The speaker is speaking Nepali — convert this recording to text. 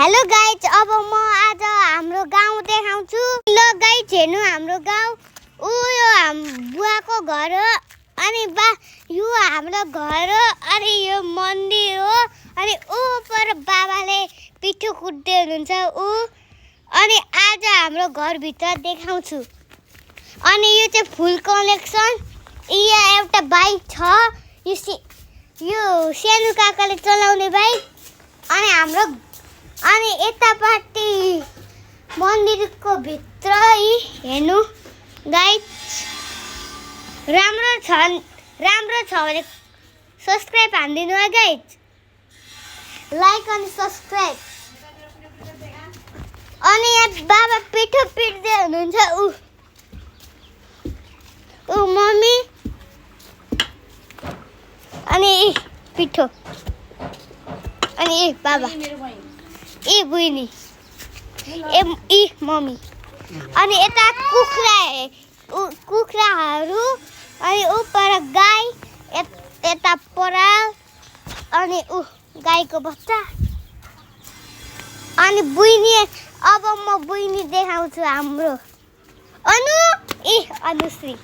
हेलो गाइज, अब म आज हाम्रो गाउँ देखाउँछु। ल गाइज, हेर्नु हाम्रो गाउँ। यो बुवाको घर हो। अनि यो हाम्रो घर हो। अनि यो मन्दिर हो। अनि पर बाबाले पिठो कुट्दै हुनुहुन्छ। अनि आज हाम्रो घरभित्र देखाउँछु। अनि यो चाहिँ फुल कलेक्सन। यहाँ एउटा बाइक छ। यो सानो काकाले चलाउने बाइक। अनि यतापट्टि मन्दिरको भित्र हेर्नु गाइज, राम्रो छ भने सब्स्क्राइब हानिदिनु है गाइज, लाइक अनि सब्स्क्राइब। अनि यहाँ बाबा पिठो पिट्दै हुनुहुन्छ। मम्मी अनि पिठो अनि बाबा बुइनी मम्मी। अनि यता कुखुराहरू। अनि पर गाई, यता पराल। अनि गाईको बच्चा। अनि बुइनी। अब म बुइनी देखाउँछु हाम्रो अनुश्री।